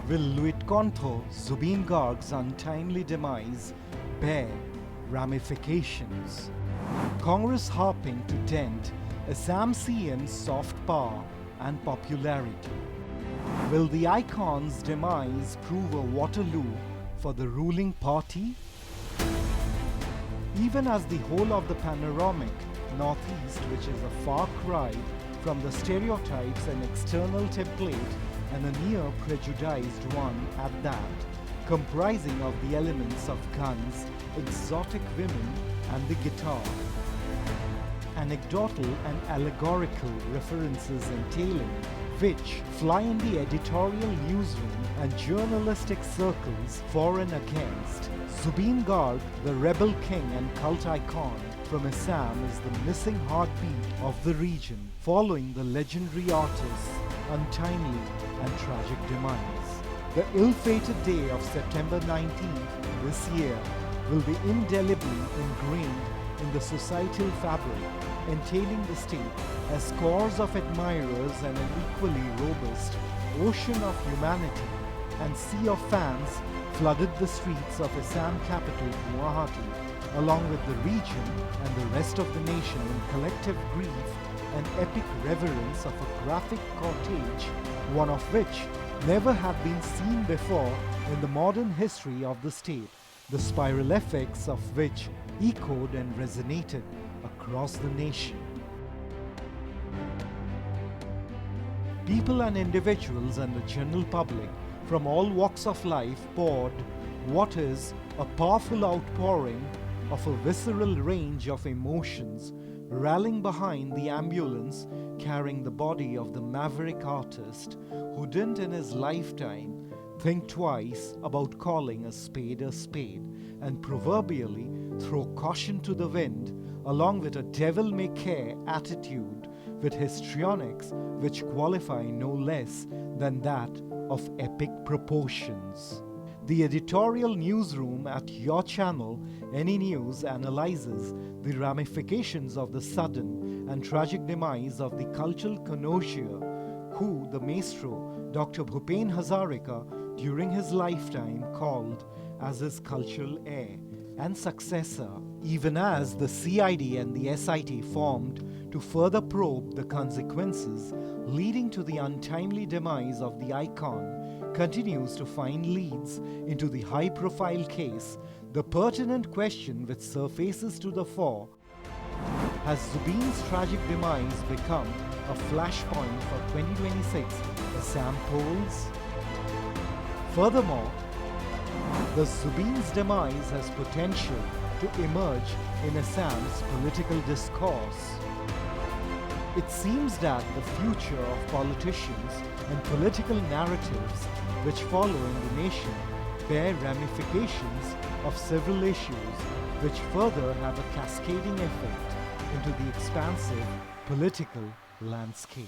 Will LUITKONTHO, Zubeen GARG'S untimely demise, bear ramifications? Cong Harping to dent Assam's soft power and popularity. Will the icon's demise prove a Waterloo for the ruling party? Even as the whole of the panoramic Northeast, which is a far cry from the stereotypes and external template, and a near prejudiced one at that, comprising of the elements of guns, exotic women and the guitar. Anecdotal and allegorical references entailing which fly in the editorial newsroom and journalistic circles for and against. Zubeen Garg, the rebel king and cult icon from Assam, is the missing heartbeat of the region following the legendary artist's untimely and tragic demise. The ill-fated day of September 19th this year will be indelibly ingrained in the societal fabric, entailing the state as scores of admirers and an equally robust ocean of humanity and sea of fans flooded the streets of Assam capital Guwahati, along with the region and the rest of the nation in collective grief and epic reverence of a graphic cortege, one of which never had been seen before in the modern history of the state, the spiral effects of which echoed and resonated across the nation. People and individuals and the general public from all walks of life poured what is a powerful outpouring of a visceral range of emotions, rallying behind the ambulance carrying the body of the maverick artist who didn't in his lifetime think twice about calling a spade and proverbially throw caution to the wind, along with a devil-may-care attitude with histrionics which qualify no less than that of epic proportions. The editorial newsroom at your channel, Any News, analyzes the ramifications of the sudden and tragic demise of the cultural connoisseur who the maestro Dr. Bhupen Hazarika during his lifetime called as his cultural heir and successor, even as the CID and the SIT formed to further probe the consequences leading to the untimely demise of the icon continues to find leads into the high-profile case. The pertinent question which surfaces to the fore: has Zubeen's tragic demise become a flashpoint for 2026 Assam polls? Furthermore, the Zubeen's demise has potential to emerge in Assam's political discourse. It seems that the future of politicians and political narratives which follow in the nation bear ramifications of several issues which further have a cascading effect into the expansive political landscape.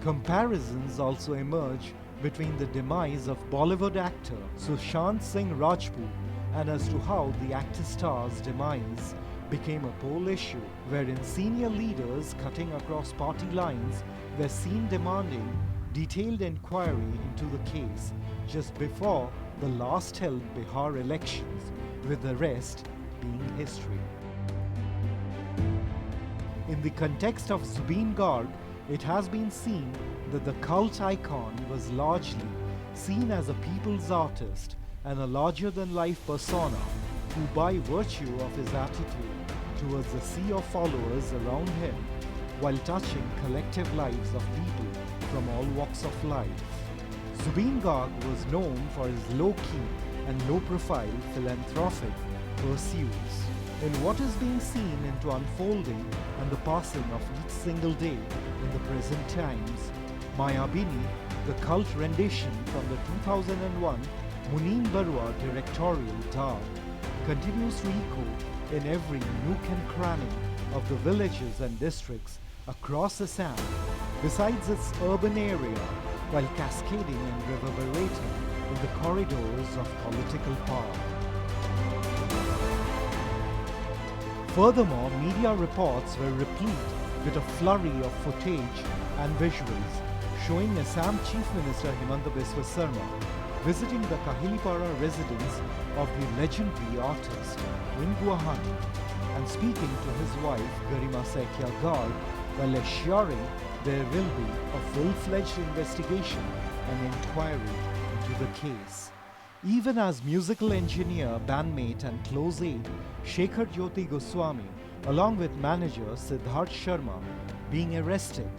Comparisons also emerge between the demise of Bollywood actor Sushant Singh Rajput and as to how the actor star's demise became a poll issue, wherein senior leaders cutting across party lines were seen demanding detailed inquiry into the case just before the last held Bihar elections, with the rest being history. In the context of Zubeen Garg, it has been seen that the cult icon was largely seen as a people's artist and a larger-than-life persona who, by virtue of his attitude towards the sea of followers around him, while touching collective lives of people from all walks of life. Zubeen Garg was known for his low-key and low-profile philanthropic pursuits. In what is being seen into unfolding and the passing of each single day in the present times, Mayabini, the cult rendition from the 2001 Munin Barua directorial dub, continues to echo in every nook and cranny of the villages and districts across Assam, besides its urban area, while cascading and reverberating in the corridors of political power. Furthermore, media reports were replete with a flurry of footage and visuals showing Assam Chief Minister Himanta Biswa Sarma visiting the Kahilipara residence of the legendary artist in Guwahati and speaking to his wife Garima Saikia Garg while assuring there will be a full-fledged investigation and inquiry into the case. Even as musical engineer, bandmate and close aide Shekhar Jyoti Goswami along with manager Siddharth Sharma being arrested,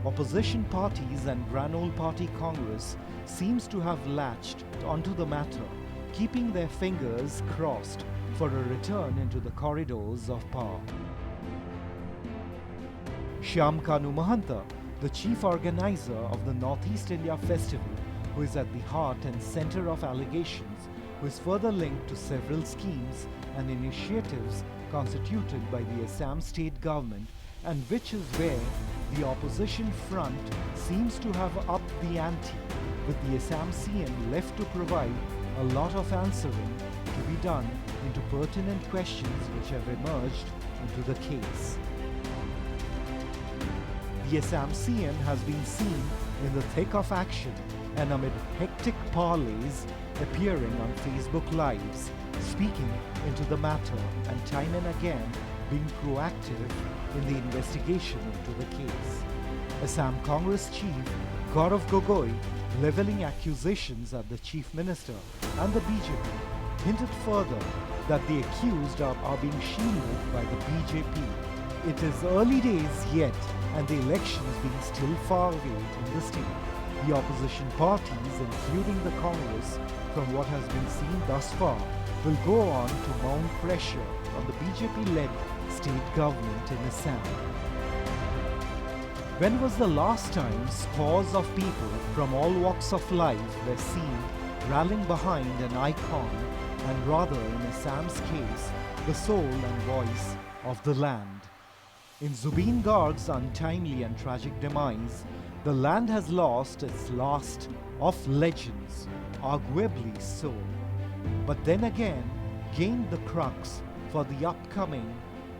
opposition parties and Grand Old Party Congress seems to have latched onto the matter, keeping their fingers crossed for a return into the corridors of power. Shyam Kanu Mahanta, the chief organizer of the Northeast India Festival, who is at the heart and center of allegations, who is further linked to several schemes and initiatives constituted by the Assam state government, and which is where the opposition front seems to have upped the ante, with the Assam CM left to provide a lot of answering to be done into pertinent questions which have emerged into the case. The Assam CM has been seen in the thick of action and amid hectic parleys appearing on Facebook Lives, speaking into the matter and time and again being proactive in the investigation into the case. Assam Congress Chief Gaurav Gogoi, levelling accusations at the Chief Minister and the BJP, hinted further that the accused are being shielded by the BJP. It is early days yet, and the elections being still far away in the state. The opposition parties, including the Congress, from what has been seen thus far, will go on to mount pressure on the BJP-led state government in Assam. When was the last time scores of people from all walks of life were seen rallying behind an icon, and rather in Assam's case, the soul and voice of the land? In Zubeen GARG'S untimely and tragic demise, the land has lost its last of legends, arguably so, but then again gained the crux for the upcoming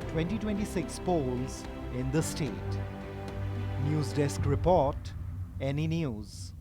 2026 polls in the state. News Desk Report, Any News.